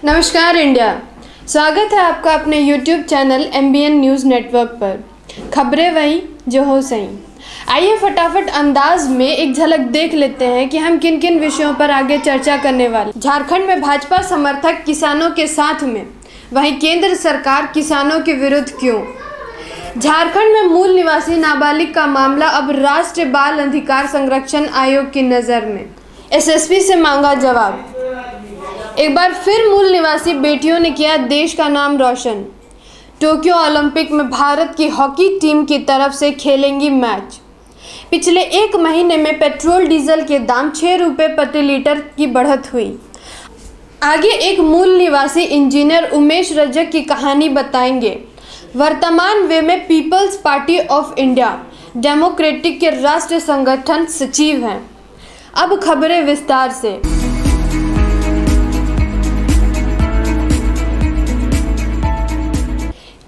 नमस्कार इंडिया, स्वागत है आपका अपने YouTube channel MBN news network पर। खबरें वहीं जो हो सही। आइए फटाफट अंदाज में एक झलक देख लेते हैं कि हम किन किन विषयों पर आगे चर्चा करने वाले। झारखंड में भाजपा समर्थक किसानों के साथ में, वहीं केंद्र सरकार किसानों के विरुद्ध क्यों? झारखंड में मूल निवासी नाबालिग का मामला अब राष्ट्रीय बाल अधिकार संरक्षण आयोग की नज़र में। SSP से मांगा जवाब। एक बार फिर मूल निवासी बेटियों ने किया देश का नाम रोशन। टोक्यो ओलंपिक में भारत की हॉकी टीम की तरफ से खेलेंगी मैच। पिछले एक महीने में पेट्रोल डीजल के दाम 6 रुपये प्रति लीटर की बढ़त हुई। आगे एक मूल निवासी इंजीनियर उमेश रजक की कहानी बताएंगे। वर्तमान वे में People's Party of India Democratic के राष्ट्रीय संगठन सचिव हैं। अब खबरें विस्तार से।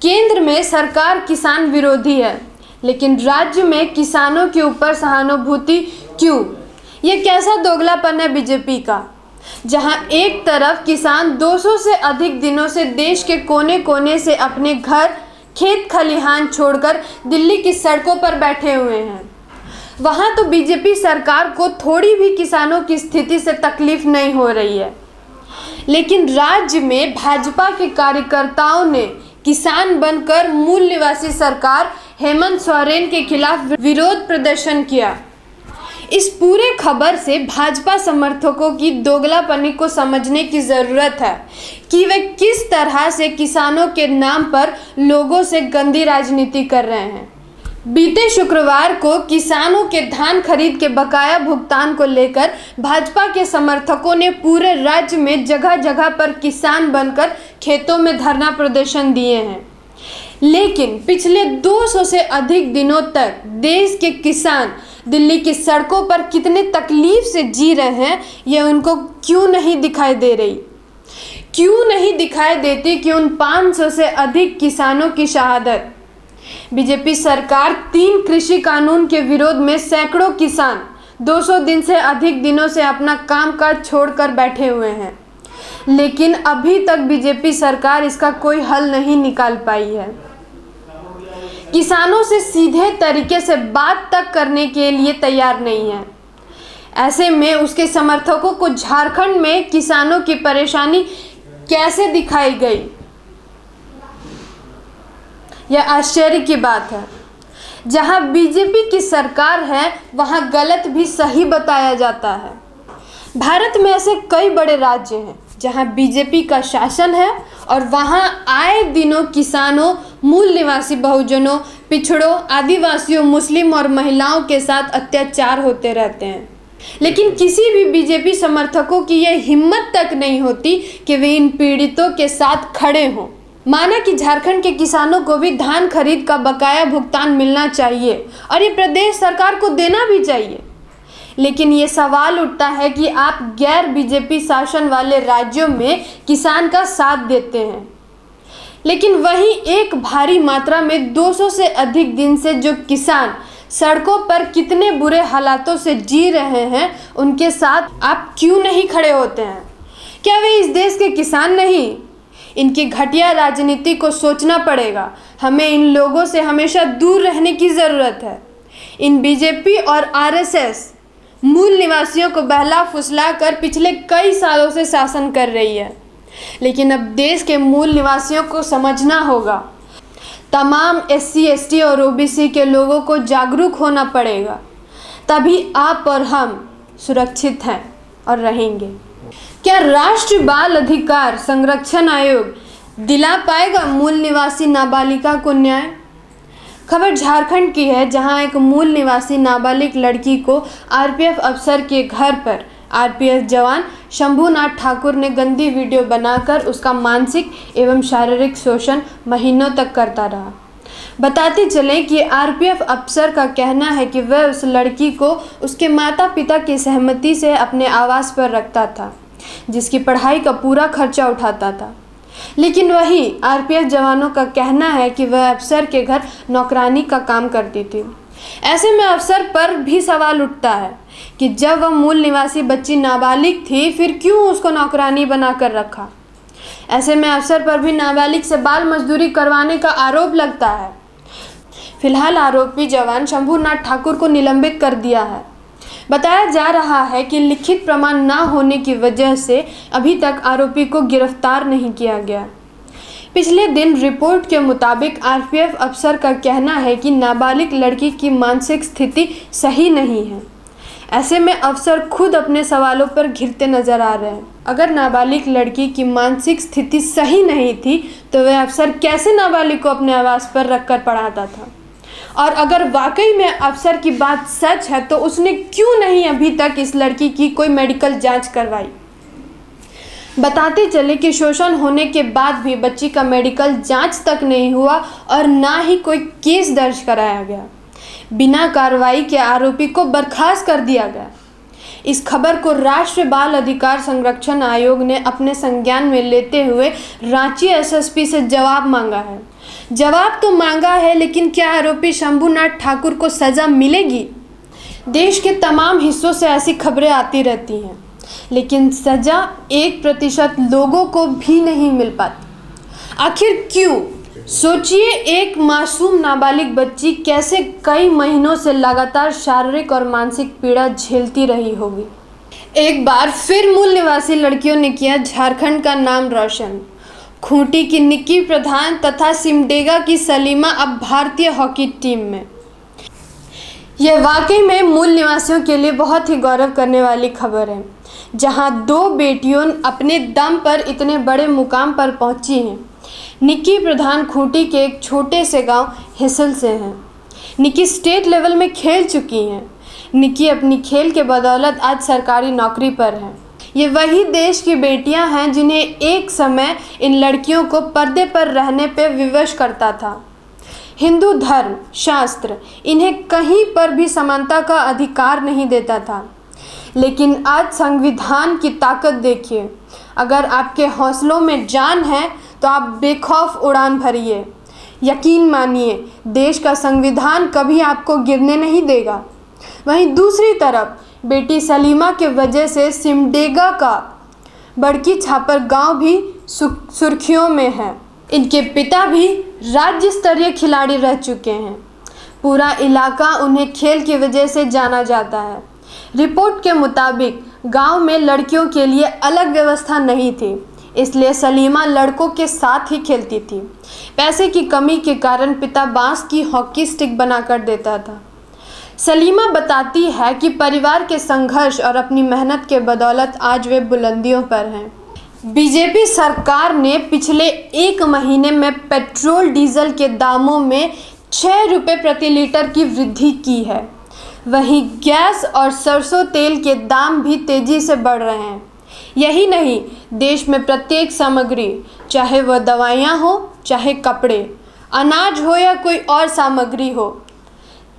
केंद्र में सरकार किसान विरोधी है, लेकिन राज्य में किसानों के ऊपर सहानुभूति क्यों? ये कैसा दोगलापन है बीजेपी का, जहां एक तरफ किसान 200 से अधिक दिनों से देश के कोने कोने से अपने घर, खेत खलिहान छोड़कर दिल्ली की सड़कों पर बैठे हुए हैं, वहां तो बीजेपी सरकार को थोड़ी भी किसानों की स्थिति से तकलीफ नहीं हो रही है। लेकिन राज्य में भाजपा के कार्यकर्ताओं ने किसान बनकर मूल निवासी सरकार हेमंत सोरेन के खिलाफ विरोध प्रदर्शन किया। इस पूरे खबर से भाजपा समर्थकों की दोगलापनी को समझने की ज़रूरत है कि वे किस तरह से किसानों के नाम पर लोगों से गंदी राजनीति कर रहे हैं। बीते शुक्रवार को किसानों के धान खरीद के बकाया भुगतान को लेकर भाजपा के समर्थकों ने पूरे राज्य में जगह जगह पर किसान बनकर खेतों में धरना प्रदर्शन दिए हैं। लेकिन पिछले 200 से अधिक दिनों तक देश के किसान दिल्ली की सड़कों पर कितने तकलीफ से जी रहे हैं, यह उनको क्यों नहीं दिखाई दे रही? क्यों नहीं दिखाई देती कि उन 500 से अधिक किसानों की शहादत? बीजेपी सरकार 3 कृषि कानून के विरोध में सैकड़ों किसान 200 दिन से अधिक दिनों से अपना कामकाज छोड़कर बैठे हुए हैं, लेकिन अभी तक बीजेपी सरकार इसका कोई हल नहीं निकाल पाई है। किसानों से सीधे तरीके से बात तक करने के लिए तैयार नहीं है। ऐसे में उसके समर्थकों को झारखंड में किसानों की परेशानी कैसे दिखाई गई, यह आश्चर्य की बात है। जहां बीजेपी की सरकार है, वहां गलत भी सही बताया जाता है। भारत में ऐसे कई बड़े राज्य हैं जहां बीजेपी का शासन है और वहां आए दिनों किसानों, मूल निवासी बहुजनों, पिछड़ों, आदिवासियों, मुस्लिम और महिलाओं के साथ अत्याचार होते रहते हैं। लेकिन किसी भी बीजेपी समर्थकों की यह हिम्मत तक नहीं होती कि वे इन पीड़ितों के साथ खड़े हों। माना कि झारखंड के किसानों को भी धान खरीद का बकाया भुगतान मिलना चाहिए और ये प्रदेश सरकार को देना भी चाहिए, लेकिन ये सवाल उठता है कि आप गैर बीजेपी शासन वाले राज्यों में किसान का साथ देते हैं, लेकिन वहीं एक भारी मात्रा में 200 से अधिक दिन से जो किसान सड़कों पर कितने बुरे हालातों से जी रहे हैं, उनके साथ आप क्यों नहीं खड़े होते हैं? क्या वे इस देश के किसान नहीं? इनकी घटिया राजनीति को सोचना पड़ेगा। हमें इन लोगों से हमेशा दूर रहने की ज़रूरत है। इन बीजेपी और RSS मूल निवासियों को बहला फुसला कर पिछले कई सालों से शासन कर रही है, लेकिन अब देश के मूल निवासियों को समझना होगा। तमाम SC, ST और OBC के लोगों को जागरूक होना पड़ेगा, तभी आप और हम सुरक्षित हैं और रहेंगे। क्या राष्ट्रीय बाल अधिकार संरक्षण आयोग दिला पाएगा मूल निवासी नाबालिगा को न्याय? खबर झारखंड की है, जहां एक मूल निवासी नाबालिग लड़की को RPF अफसर के घर पर RPF जवान शंभुनाथ ठाकुर ने गंदी वीडियो बनाकर उसका मानसिक एवं शारीरिक शोषण महीनों तक करता रहा। बताते चलें कि RPF अफसर का कहना है कि वह उस लड़की को उसके माता पिता की सहमति से अपने आवास पर रखता था, जिसकी पढ़ाई का पूरा खर्चा उठाता था। लेकिन वहीं RPF जवानों का कहना है कि वह अफसर के घर नौकरानी का काम करती थी। ऐसे में अफसर पर भी सवाल उठता है कि जब वह मूल निवासी बच्ची नाबालिग थी, फिर क्यों उसको नौकरानी बनाकर रखा? ऐसे में अफसर पर भी नाबालिग से बाल मजदूरी करवाने का आरोप लगता है। फिलहाल आरोपी जवान शंभूनाथ ठाकुर को निलंबित कर दिया है। बताया जा रहा है कि लिखित प्रमाण न होने की वजह से अभी तक आरोपी को गिरफ्तार नहीं किया गया। पिछले दिन रिपोर्ट के मुताबिक आरपीएफ अफसर का कहना है कि नाबालिग लड़की की मानसिक स्थिति सही नहीं है। ऐसे में अफसर खुद अपने सवालों पर घिरते नजर आ रहे हैं। अगर नाबालिग लड़की की मानसिक स्थिति सही नहीं थी तो वह अफसर कैसे नाबालिग को अपने आवास पर रखकर पढ़ाता था? और अगर वाकई में अफसर की बात सच है तो उसने क्यों नहीं अभी तक इस लड़की की कोई मेडिकल जांच करवाई? बताते चले कि शोषण होने के बाद भी बच्ची का मेडिकल जांच तक नहीं हुआ और ना ही कोई केस दर्ज कराया गया। बिना कार्रवाई के आरोपी को बर्खास्त कर दिया गया। इस खबर को राष्ट्रीय बाल अधिकार संरक्षण आयोग ने अपने संज्ञान में लेते हुए रांची एसएसपी से जवाब मांगा है। जवाब तो मांगा है, लेकिन क्या आरोपी शंभूनाथ ठाकुर को सजा मिलेगी? देश के तमाम हिस्सों से ऐसी खबरें आती रहती हैं, लेकिन सजा 1% लोगों को भी नहीं मिल पाती। आखिर क्यों? सोचिए, एक मासूम नाबालिग बच्ची कैसे कई महीनों से लगातार शारीरिक और मानसिक पीड़ा झेलती रही होगी। एक बार फिर मूल निवासी लड़कियों ने किया झारखंड का नाम रोशन। खूंटी की निक्की प्रधान तथा सिमडेगा की सलीमा अब भारतीय हॉकी टीम में। यह वाकई में मूल निवासियों के लिए बहुत ही गौरव करने वाली खबर है, जहां 2 बेटियों अपने दम पर इतने बड़े मुकाम पर पहुंची हैं। निक्की प्रधान खूंटी के एक छोटे से गांव हिसल से हैं। निक्की स्टेट लेवल में खेल चुकी हैं। निक्की अपनी खेल के बदौलत आज सरकारी नौकरी पर हैं। ये वही देश की बेटियां हैं जिन्हें एक समय इन लड़कियों को पर्दे पर रहने पर विवश करता था। हिंदू धर्म, शास्त्र इन्हें कहीं पर भी समानता का अधिकार नहीं देता था, लेकिन आज संविधान की ताकत देखिए। अगर आपके हौसलों में जान है तो आप बेखौफ उड़ान भरिए। यकीन मानिए, देश का संविधान कभी आपको गिरने नहीं देगा। वहीं दूसरी तरफ बेटी सलीमा के वजह से सिमडेगा का बड़की छापर गांव भी सुर्खियों में है। इनके पिता भी राज्य स्तरीय खिलाड़ी रह चुके हैं। पूरा इलाका उन्हें खेल की वजह से जाना जाता है। रिपोर्ट के मुताबिक गांव में लड़कियों के लिए अलग व्यवस्था नहीं थी, इसलिए सलीमा लड़कों के साथ ही खेलती थी। पैसे की कमी के कारण पिता बांस की हॉकी स्टिक बनाकर देता था। सलीमा बताती है कि परिवार के संघर्ष और अपनी मेहनत के बदौलत आज वे बुलंदियों पर हैं। बीजेपी सरकार ने पिछले 1 महीने में पेट्रोल डीजल के दामों में 6 रुपये प्रति लीटर की वृद्धि की है। वहीं गैस और सरसों तेल के दाम भी तेजी से बढ़ रहे हैं। यही नहीं, देश में प्रत्येक सामग्री, चाहे वह दवाइयाँ हो, चाहे कपड़े, अनाज हो या कोई और सामग्री हो,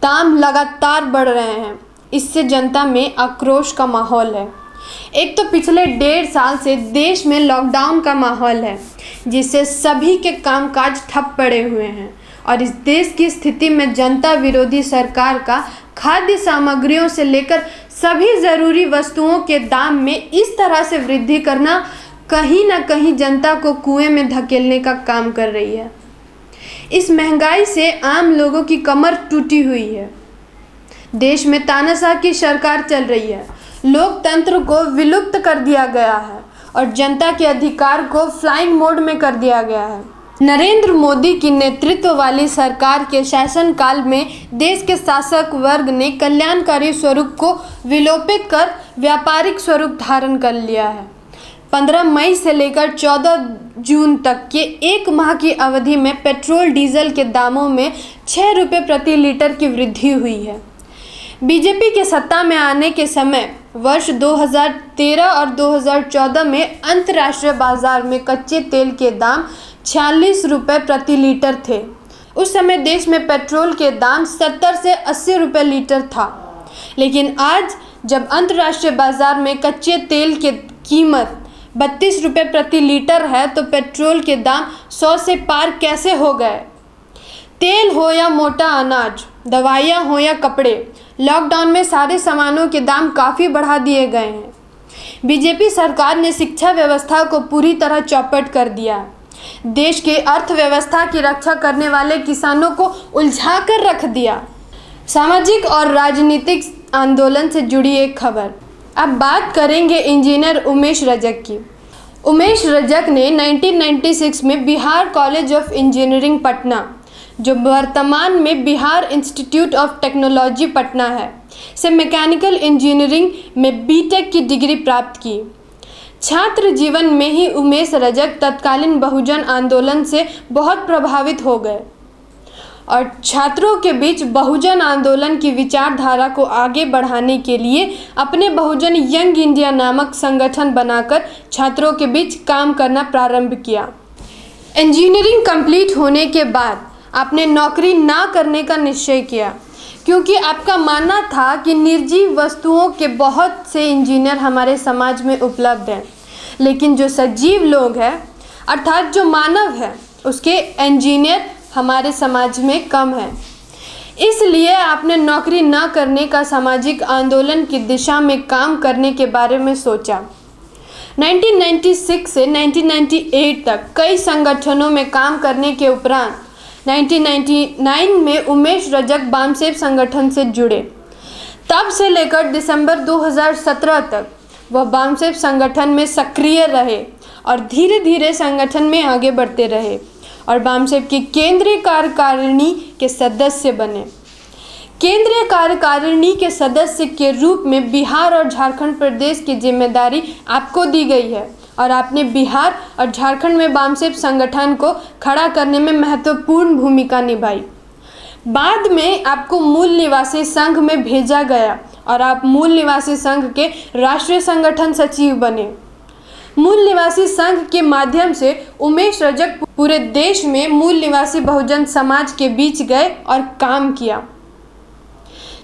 दाम लगातार बढ़ रहे हैं। इससे जनता में आक्रोश का माहौल है। एक तो पिछले 1.5 साल से देश में लॉकडाउन का माहौल है, जिससे सभी के कामकाज ठप पड़े हुए हैं और इस देश की स्थिति में जनता विरोधी सरकार का खाद्य सामग्रियों से लेकर सभी ज़रूरी वस्तुओं के दाम में इस तरह से वृद्धि करना कहीं ना कहीं जनता को कुएं में धकेलने का काम कर रही है। इस महंगाई से आम लोगों की कमर टूटी हुई है। देश में तानाशाह की सरकार चल रही है। लोकतंत्र को विलुप्त कर दिया गया है और जनता के अधिकार को फ्लाइंग मोड में कर दिया गया है। नरेंद्र मोदी की नेतृत्व वाली सरकार के शासनकाल में देश के शासक वर्ग ने कल्याणकारी स्वरूप को विलोपित कर व्यापारिक स्वरूप धारण कर लिया है। 15 मई से लेकर 14 जून तक के 1 माह की अवधि में पेट्रोल डीजल के दामों में 6 रुपये प्रति लीटर की वृद्धि हुई है। बीजेपी के सत्ता में आने के समय वर्ष 2013 और 2014 में अंतर्राष्ट्रीय बाजार में कच्चे तेल के दाम 46 रुपये प्रति लीटर थे। उस समय देश में पेट्रोल के दाम 70 से 80 रुपये लीटर था, लेकिन आज जब अंतर्राष्ट्रीय बाजार में कच्चे तेल की कीमत 32 रुपये प्रति लीटर है तो पेट्रोल के दाम 100 से पार कैसे हो गए। तेल हो या मोटा अनाज, दवाइयाँ हो या कपड़े, लॉकडाउन में सारे सामानों के दाम काफ़ी बढ़ा दिए गए हैं। बीजेपी सरकार ने शिक्षा व्यवस्था को पूरी तरह चौपट कर दिया। देश के अर्थव्यवस्था की रक्षा करने वाले किसानों को उलझा कर रख दिया। सामाजिक और राजनीतिक आंदोलन से जुड़ी एक खबर। अब बात करेंगे इंजीनियर उमेश रजक की। उमेश रजक ने 1996 में Bihar college of engineering Patna, जो वर्तमान में Bihar institute of technology Patna है, से मैकेनिकल इंजीनियरिंग में बीटेक की डिग्री प्राप्त की। छात्र जीवन में ही उमेश रजक तत्कालीन बहुजन आंदोलन से बहुत प्रभावित हो गए और छात्रों के बीच बहुजन आंदोलन की विचारधारा को आगे बढ़ाने के लिए अपने बहुजन यंग इंडिया नामक संगठन बनाकर छात्रों के बीच काम करना प्रारंभ किया। इंजीनियरिंग कंप्लीट होने के बाद आपने नौकरी ना करने का निश्चय किया, क्योंकि आपका मानना था कि निर्जीव वस्तुओं के बहुत से इंजीनियर हमारे समाज में उपलब्ध हैं, लेकिन जो सजीव लोग हैं अर्थात जो मानव है उसके इंजीनियर हमारे समाज में कम है। इसलिए आपने नौकरी न करने का सामाजिक आंदोलन की दिशा में काम करने के बारे में सोचा। 1996 से 1998 तक कई संगठनों में काम करने के उपरांत 1999 में उमेश रजक बामसेफ संगठन से जुड़े। तब से लेकर दिसंबर 2017 तक वह बामसेफ संगठन में सक्रिय रहे और धीरे धीरे संगठन में आगे बढ़ते रहे और बामसेफ की केंद्रीय कार्यकारिणी के सदस्य बने। केंद्रीय कार्यकारिणी के सदस्य के रूप में बिहार और झारखंड प्रदेश की जिम्मेदारी आपको दी गई है और आपने बिहार और झारखंड में बामसेफ संगठन को खड़ा करने में महत्वपूर्ण भूमिका निभाई। बाद में आपको मूल निवासी संघ में भेजा गया और आप मूल निवासी संघ के राष्ट्रीय संगठन सचिव बने। मूल निवासी संघ के माध्यम से उमेश रजक पूरे देश में मूल निवासी बहुजन समाज के बीच गए और काम किया।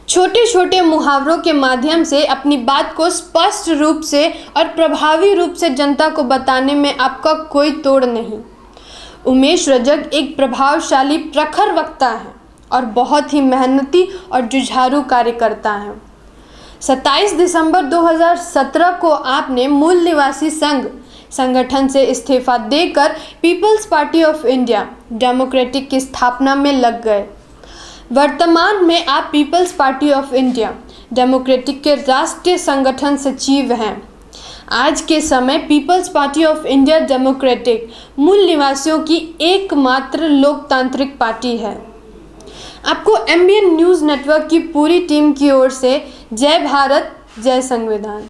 छोटे छोटे मुहावरों के माध्यम से अपनी बात को स्पष्ट रूप से और प्रभावी रूप से जनता को बताने में आपका कोई तोड़ नहीं। उमेश रजक एक प्रभावशाली प्रखर वक्ता है और बहुत ही मेहनती और जुझारू कार्यकर्ता हैं। 27 दिसंबर 2017 को आपने मूल निवासी संघ संगठन से इस्तीफा देकर People's Party of India Democratic की स्थापना में लग गए। वर्तमान में आप People's Party of India Democratic के राष्ट्रीय संगठन सचिव हैं। आज के समय People's Party of India Democratic मूल निवासियों की एकमात्र लोकतांत्रिक पार्टी है। आपको MBN न्यूज़ नेटवर्क की पूरी टीम की ओर से जय भारत, जय संविधान।